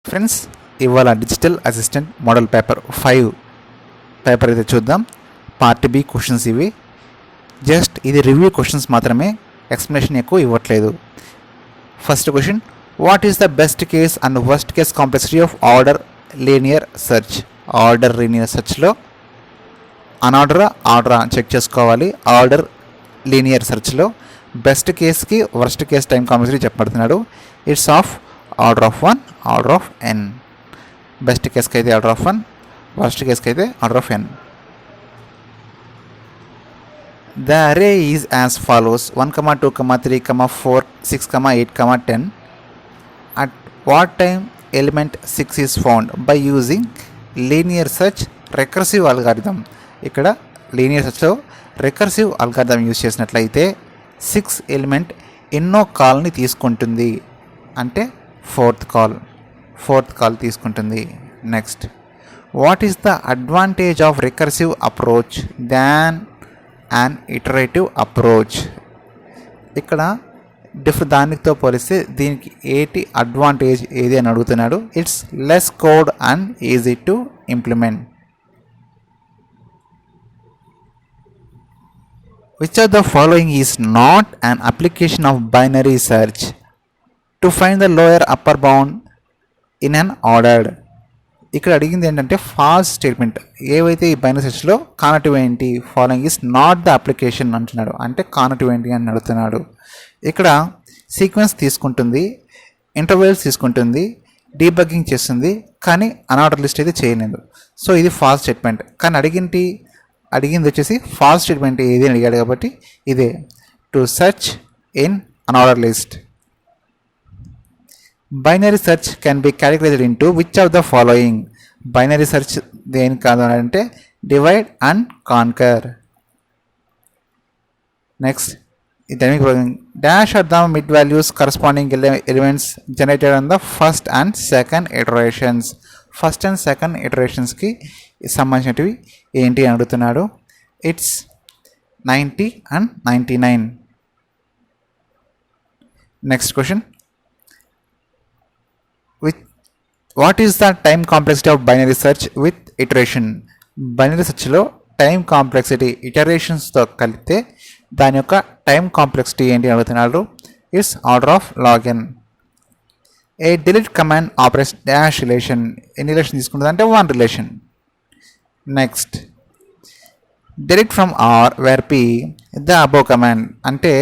Friends, ఇవాళ digital assistant model paper 5 paper అయితే చూద్దాం. పార్ట్ బి క్వశ్చన్స్ ఇవి. జస్ట్ ఇది రివ్యూ క్వశ్చన్స్ మాత్రమే, ఎక్స్ప్లెనేషన్ ఎక్కువ ఇవ్వట్లేదు. First question, what is the best case and worst case complexity of order linear search? Order linear సెర్చ్లో order check చేసుకోవాలి. Order linear సెర్చ్లో బెస్ట్ కేస్కి వర్స్ట్ కేస్ టైం కాంప్లెక్సిటీ చెప్పబడుతున్నాడు. It's of order of 1, order of n. Best కేస్కి అయితే order of 1, worst కేస్కి అయితే order of n. The array is as follows: 1, 2, 3, 4, 6, 8, 10. At what time element 6 is found? By using linear search recursive algorithm. ఇక్కడ linear సెర్చ్లో recursive algorithm use చేసినట్లయితే 6 element ఎన్నో కాల్ని తీసుకుంటుంది అంటే ఫోర్త్ కాల్ తీసుకుంటుంది. Next, what is the advantage of recursive approach than and iterative approach? ఇక్కడ దానితో పోలిస్తే దీనికి ఏటి అడ్వాంటేజ్ ఏది అని అడుగుతున్నాడు. It's less code and easy to implement. Which of the following is not an application of binary search? To find the lower upper bound in an ordered. ఇక్కడ అడిగింది ఏంటంటే ఫాల్స్ స్టేట్మెంట్. ఏవైతే ఈ బైనరీ సెర్చ్లో కానటివ్ ఏంటి, following is not the application అంటున్నాడు, అంటే కానటివ్ ఏంటి అని అడుగుతున్నాడు. ఇక్కడ సీక్వెన్స్ తీసుకుంటుంది, ఇంటర్వెల్స్ తీసుకుంటుంది, డీబగ్గింగ్ చేస్తుంది, కానీ అన్ఆర్డర్ లిస్ట్ అయితే చేయలేదు. సో ఇది ఫాల్స్ స్టేట్మెంట్. కానీ అడిగింది వచ్చేసి ఫాల్స్ స్టేట్మెంట్ ఏది అని అడిగాడు కాబట్టి ఇదే, to search in unorder list. Binary search can be categorized into which of the following? Binary search దేని కాదు అంటే divide and conquer. Next, dynamic programming. Dash are the mid values corresponding elements generated on the first and second iterations. First and second ఇటరేషన్స్కి సంబంధించినవి ఏంటి అని అడుగుతున్నాడు. It's 90 and 99. Next question, what is the time complexity of binary search with iteration? Binary సెర్చ్లో time complexity ఇటరేషన్స్తో కలిపితే దాని యొక్క time complexity ఏంటి అని అడుగుతున్నాడు. It's order of log n. A delete command operates dash relation. ఎన్ని రిలేషన్ తీసుకుంటుంది అంటే 1 relation. Next, delete from R where P the above command. అంటే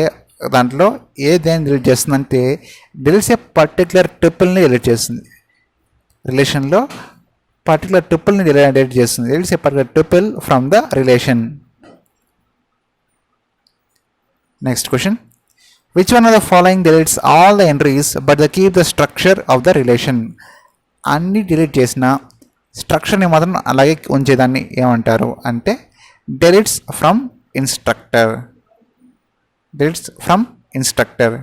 దాంట్లో దేని డిలీట్ చేస్తుందంటే డిలీట్స్ ఏ పర్టికులర్ ట్రిపుల్ని డిలీట్ చేస్తుంది. రిలేషన్లో పర్టికులర్ ట్రిపుల్ని డిలీట్ చేస్తుంది. Deletes a particular triple from the relation. Next question, which one of the following deletes all the entries but they keep the structure of the relation? అన్ని delete చేసిన స్ట్రక్చర్ని మాత్రం అలాగే ఉంచేదాన్ని ఏమంటారు అంటే deletes from instructor.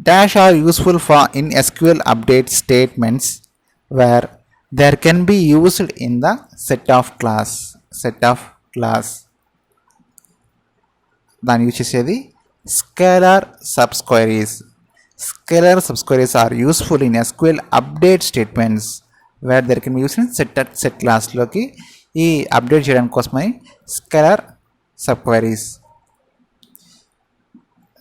Dash are useful for in SQL update statements where there can be used in the set of class. దాన్ని use చేసేది scalar subqueries. Scalar subqueries are useful in SQL update statements where there can be used in set క్లాస్లోకి ఈ update చేయడానికి కోసమని scalar subqueries.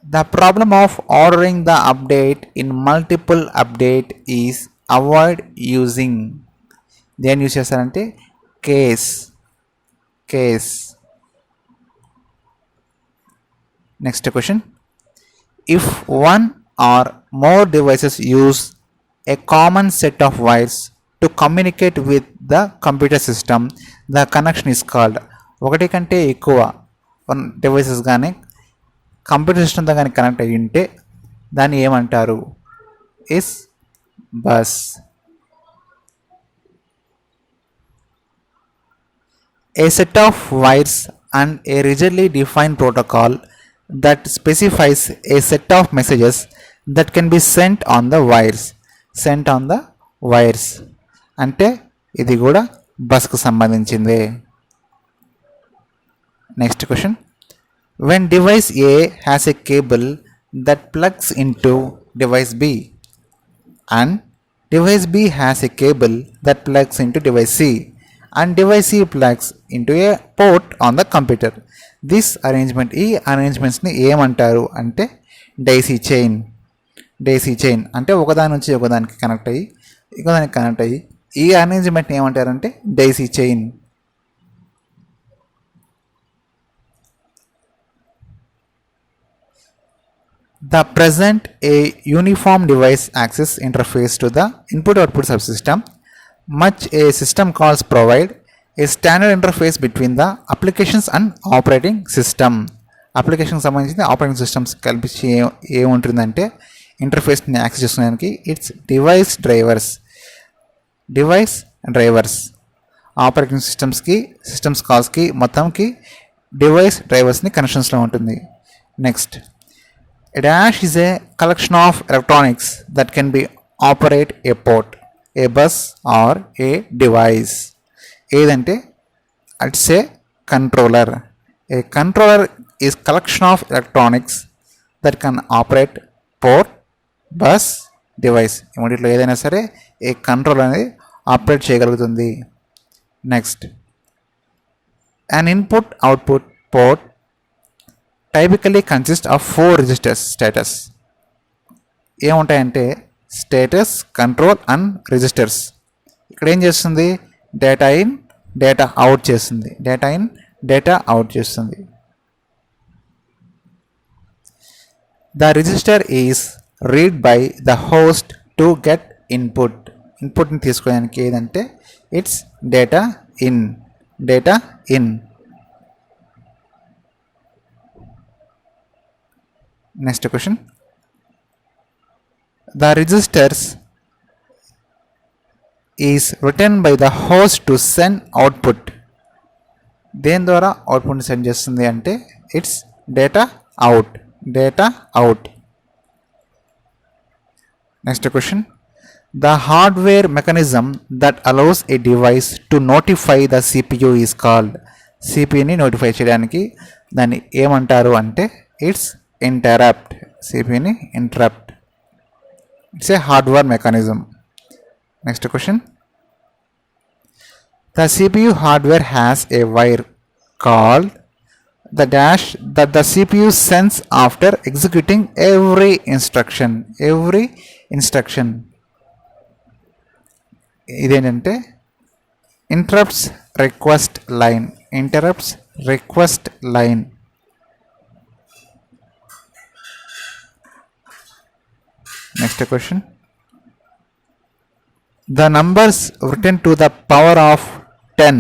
The problem of ordering the update in multiple update is avoid using. దేన్ని use చేస్తారంటే case. Next question, if one or more devices use a common set of wires to communicate with the computer system, the connection is called. ఒకటి కంటే ఎక్కువ devices కానీ computer సిస్టమ్తో కానీ connect అయ్యి ఉంటే దాన్ని ఏమంటారు? Is bus. A set of wires and a rigidly defined protocol that specifies a set of messages that can be sent on the wires. అంటే ఇది కూడా బస్కు సంబంధించిందే. Next question, when device A has a cable that plugs into device B, and device B has a cable that plugs into device C, and device C plugs into a port on the computer. This arrangement, ఈ అరేంజ్మెంట్స్ని ఏమంటారు అంటే daisy chain. Daisy chain అంటే ఒకదాని నుంచి ఒకదానికి connect అయ్యి ఈ అరేంజ్మెంట్ని ఏమంటారంటే daisy chain. The present a uniform device access interface to the input-output subsystem. Much a system calls provide a standard interface between the applications and operating system. Application సంబంధించి operating systems కల్పించి ఏముంటుందంటే ఇంటర్ఫేస్ని access చేసుకోవడానికి it's device drivers operating systems కాల్స్కి మొత్తంకి device డ్రైవర్స్ని కనెక్షన్స్లో ఉంటుంది. Next, a dash is a collection of electronics that can be operate a port, a bus or a device. ఏదంటే it's a controller. A controller is collection of electronics that can operate port, bus, device. ఇమీడియట్లో ఏదైనా సరే ఏ controller అనేది operate చేయగలుగుతుంది. Next, an input output port typically consists of 4 registers. Status ఏముంటాయంటే status, control and registers. ఇక్కడ ఏం చేస్తుంది, డేటా ఇన్ డేటా అవుట్ చేస్తుంది. The register is read by the host to get ఇన్పుట్ని తీసుకోవడానికి ఏదంటే it's data in. Next question, the registers is return by the host to send output. దేని ద్వారా అవుట్పుట్ని సెండ్ చేస్తుంది అంటే it's data out. Next question, the hardware mechanism that allows a device to notify the CPU is called. సిపియుని notify చేయడానికి దాన్ని ఏమంటారు అంటే ఇట్స్ interrupt. CPUని interrupt. It's a hardware mechanism. Next question, the CPU hardware has a wire called the dash that the CPU sends after executing every instruction. ఇదేంటంటే interrupts request line. Next question, the numbers written to the power of 10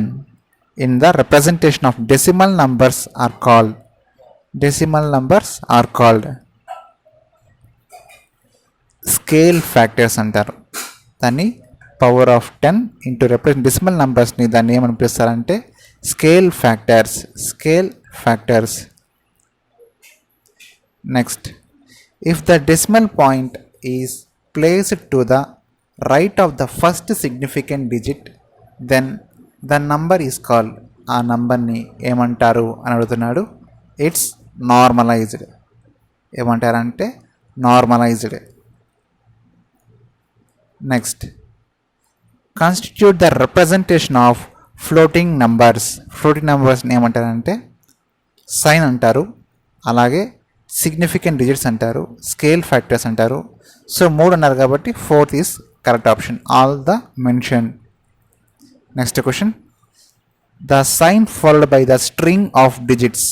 in the representation of decimal numbers are called scale factors అంటారు. దాన్ని power of 10 into represent decimal నంబర్స్ని దాన్ని ఏమని పిలుస్తారంటే scale factors. Next, if the decimal point is placed to the right of the first significant digit, then the number is called. ఆ నంబర్ని ఏమంటారు అని అడుగుతున్నాడు. It's normalized. ఏమంటారంటే normalized. Next, constitute the representation of floating నంబర్స్ని ఏమంటారంటే sign అంటారు, అలాగే సిగ్నిఫికెంట్ డిజిట్స్ అంటారు, స్కేల్ ఫ్యాక్టర్స్ అంటారు. సో 3 అన్నారు కాబట్టి 4th is correct option, all the mention. Next question, the sign followed by the string of digits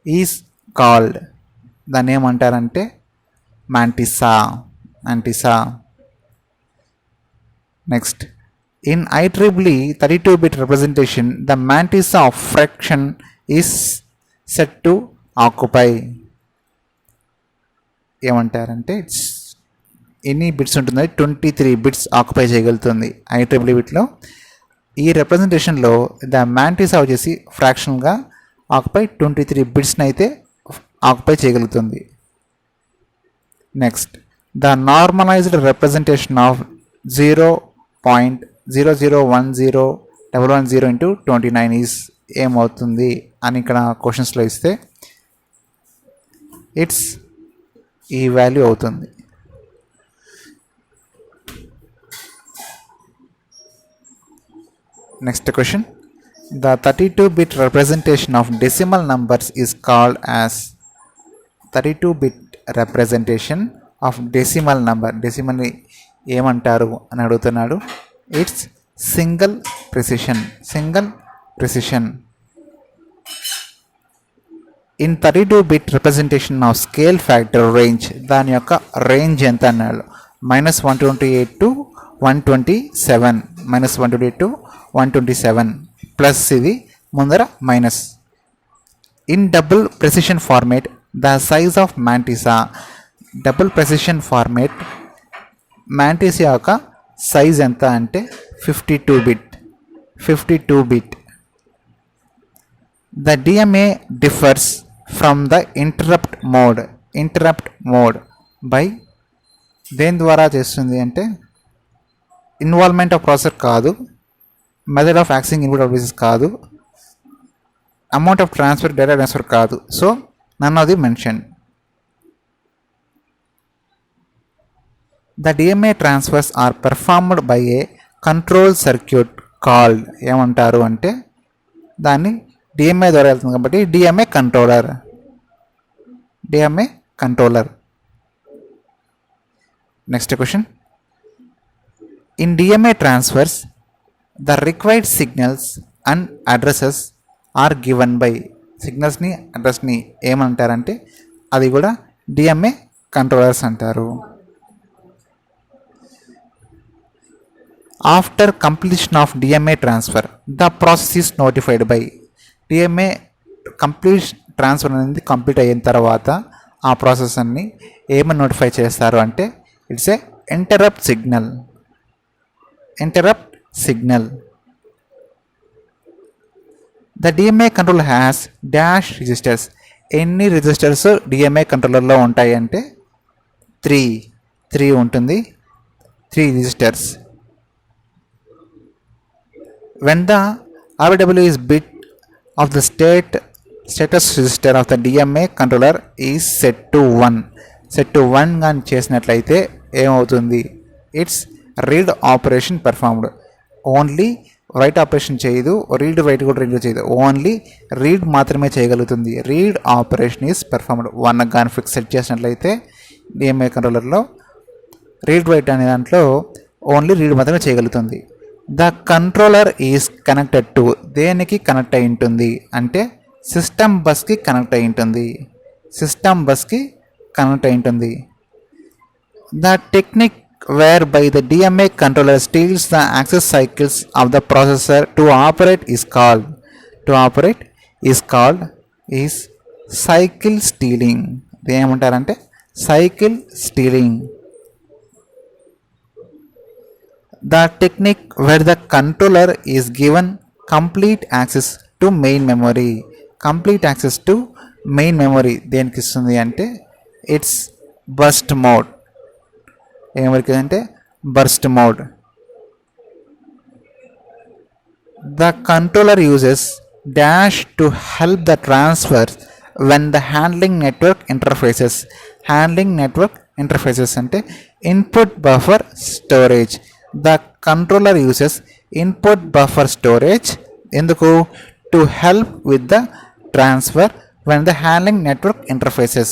is called. దాన్ని ఏమంటారంటే mantissa. Next, in IEEE 32-bit representation, the mantissa of fraction is set to occupy. ఏమంటారంటే ఎన్ని bits ఉంటుందో 23 bits occupy చేయగలుగుతుంది IEEE బిట్లో. ఈ రిప్రజెంటేషన్లో the mantissa వచ్చేసి ఫ్రాక్షనల్గా occupy 23 బిట్స్ని అయితే occupy చేయగలుగుతుంది. Next, the normalized representation of 0.00101110 into 29 is ఏమవుతుంది అని ఇక్కడ క్వశ్చన్స్లో ఇస్తే ఇట్స్ ఈ వాల్యూ అవుతుంది. Next question. The 32-bit representation of decimal numbers is called as 32-bit representation of decimal number. Decimal ని ఏమంటారు అని అడుగుతున్నాడు. It's single precision. In 32-bit representation of scale factor range, దాని యొక్క రేంజ్ ఎంత అన్నాడు. -128 to 127, -128 to 127 ప్లస్ ఇది ముందర minus. In double precision format the size of mantissa. Double precision format mantissa యొక్క సైజ్ ఎంత అంటే 52-bit. The DMA differs from the interrupt mode by దేని ద్వారా చేస్తుంది అంటే ఇన్వాల్వ్మెంట్ ఆఫ్ ప్రాసెసర్ కాదు, method of accessing input output కాదు, amount of data transfer కాదు. So none of the mention. The DMA transfers are performed by a control circuit called, ఏమంటారు అంటే దాన్ని డిఎంఏ ద్వారా వెళ్తుంది కాబట్టి DMA controller. Next question. In DMA transfers the required signals and addresses are given by. సిగ్నల్స్ని అడ్రస్ని ఏమంటారంటే అది కూడా డిఎంఏ కంట్రోలర్స్ అంటారు. After completion of DMA transfer the process is notified by. DMA transfer అనేది కంప్లీట్ అయిన తర్వాత ఆ ప్రాసెస్ అన్ని ఏమని నోటిఫై చేస్తారు అంటే it's a interrupt signal. The DMA controller has dash registers. ఎన్ని రిజిస్టర్స్ డిఎంఏ కంట్రోలర్లో ఉంటాయి అంటే 3 ఉంటుంది. 3 registers. When the RW is bit of the status register of the DMA controller is set to 1 కానీ చేసినట్లయితే ఏమవుతుంది, it's read operation performed. Only right operation చేయదు, read write కూడా రెండు చేయదు, ఓన్లీ రీడ్ మాత్రమే చేయగలుగుతుంది. Read operation is performed. 1 కానీ ఫిక్స్ సెట్ చేసినట్లయితే డిఎంఏ కంట్రోలర్లో రీడ్ రైట్ అనే దాంట్లో ఓన్లీ రీడ్ మాత్రమే చేయగలుగుతుంది. The controller is connected to, దేనికి కనెక్ట్ అయి ఉంటుంది అంటే సిస్టమ్ బస్కి కనెక్ట్ అయి ఉంటుంది. The technique whereby the DMA controller steals the access cycles of the processor to operate is cycle stealing. ఏమంటారంటే cycle stealing. The technique where the controller is given complete access to main memory. దేనికి ఇస్తుంది అంటే it's burst mode. ఏమరికదంటే burst mode. The controller uses dash to help the transfer when the handling network interfaces అంటే input buffer storage. The controller uses input buffer storage ఎందుకు to help with the transfer when the handling network interfaces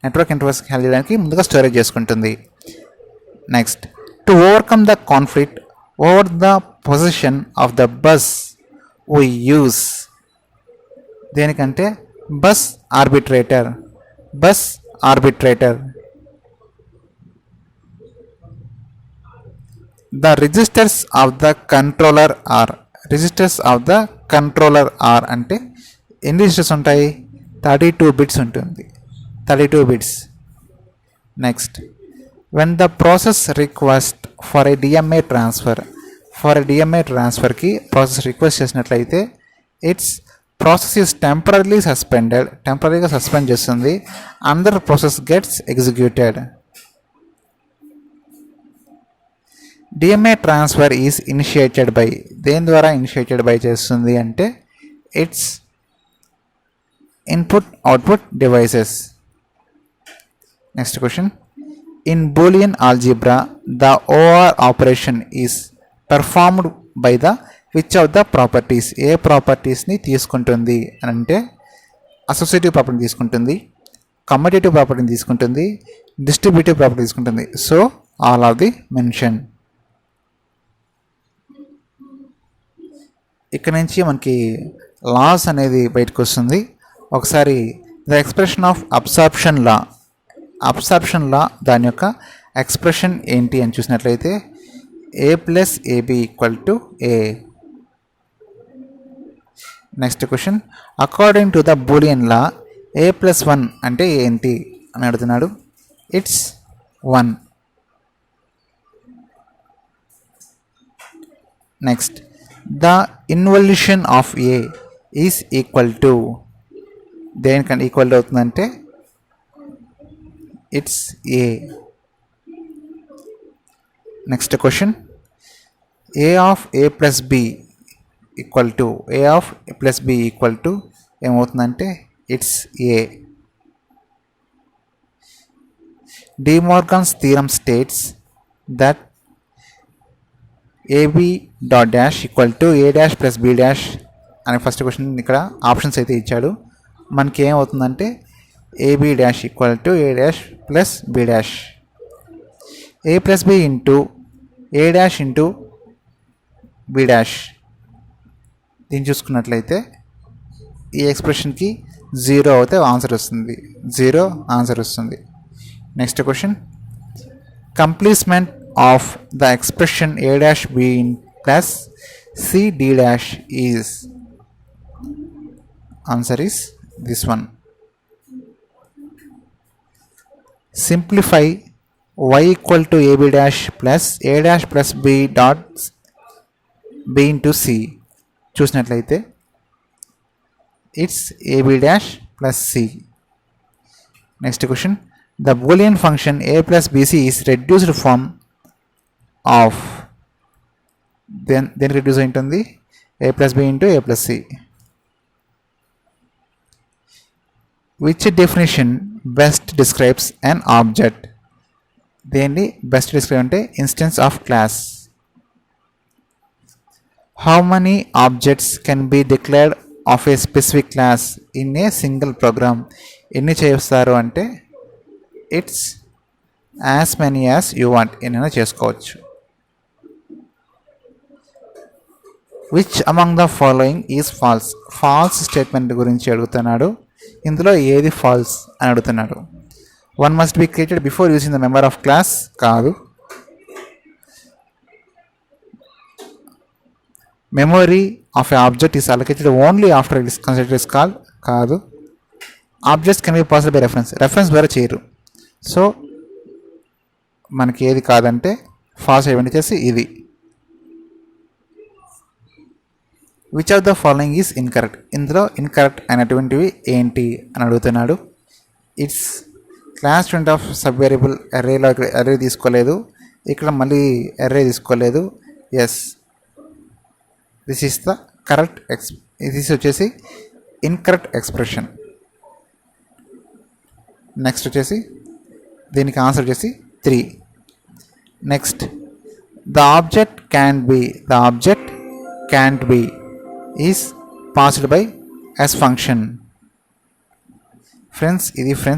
handle చేయడానికి ముందుగా storage చేసుకుంటుంది. Next, to overcome the conflict over the position of the bus we use దేనికంటే bus arbitrator. The registers of the controller are అంటే ఎన్ని registers ఉంటాయి, 32 bits ఉంటుంది. 32 bits. Next, when the process request for a DMA ట్రాన్స్ఫర్కి process request చేసినట్లయితే it's process is టెంపరీగా suspend చేస్తుంది. Under process gets executed. DMA transfer is initiated by, దేని ద్వారా ఇనిషియేటెడ్ బై చేస్తుంది అంటే it's input output devices. Next question, in Boolean algebra the OR operation is performed by the which of the properties ఏ ప్రాపర్టీస్ని తీసుకుంటుంది అని అంటే associative ప్రాపర్టీని తీసుకుంటుంది, కమ్యూటేటివ్ ప్రాపర్టీని తీసుకుంటుంది, డిస్ట్రిబ్యూటివ్ ప్రాపర్టీ తీసుకుంటుంది. So all of the mention. ఇక్కడ నుంచి మనకి లాస్ అనేది బయటకు వస్తుంది. ఒకసారి the expression of absorption law దాని యొక్క ఎక్స్ప్రెషన్ ఏంటి అని చూసినట్లయితే a plus A B equal to A. Next question, according to the Boolean law a plus 1 అంటే ఏంటి అని అడుగుతున్నాడు. It's 1. Next, the involution of A is equal to దేనికంటే ఈక్వల్ అవుతుందంటే it's A. Next question, A of A plus B equal to ఏమవుతుందంటే it's A. De Morgan's theorem states that A B dot dash equal to A dash plus B dash అనే first question ఇక్కడ options అయితే ఇచ్చాడు. మనకి ఏమవుతుందంటే A B dash equal to A dash plus B dash, A plus B into A dash into B dash. దీన్ని చూసుకున్నట్లయితే ఈ ఎక్స్ప్రెషన్కి 0 అయితే ఆన్సర్ వస్తుంది, 0 ఆన్సర్ వస్తుంది. Next question, complement of the expression A dash B plus C D dash is, answer is this one. Simplify y equal to A B dash plus A dash plus B dot B into C చూసినట్లయితే it's A B dash plus C. Next question, the Boolean function A plus B C is reduced form of దేనికి reduce ఉంటుంది, A plus B into A plus C. Which definition best describes an object, దేన్ని best describe అంటే instance of class. How many objects can be declared of a specific class in a single program, ఎన్ని చేస్తారు అంటే it's as many as you want, ఎన్నైనా చేసుకోవచ్చు. Which among the following is false, false statement గురించి అడుగుతున్నాడు. ఇందులో ఏది falls అని అడుగుతున్నాడు. 1 must be created before using the member of class కాదు. Memory of a object is allocated only after it is considered is call కాదు. Objects can be passed by reference ద్వారా చేయరు. సో మనకి ఏది కాదంటే ఫాల్స్ ఏమంటే చేసి ఇది. Which of the following is incorrect, ఇందులో ఇన్కరెక్ట్ అయినటువంటివి ఏంటి అని అడుగుతున్నాడు. It's class student of sub variable అర్రేలో ఇక్కడ అర్రే తీసుకోలేదు, ఇక్కడ మళ్ళీ అర్రే తీసుకోలేదు. Yes, this is the correct this వచ్చేసి ఇన్కరెక్ట్ ఎక్స్ప్రెషన్. నెక్స్ట్ వచ్చేసి దీనికి ఆన్సర్ వచ్చేసి 3. Next, the object can't be is passed by as function. Friends, ఇది ఫ్రెండ్స్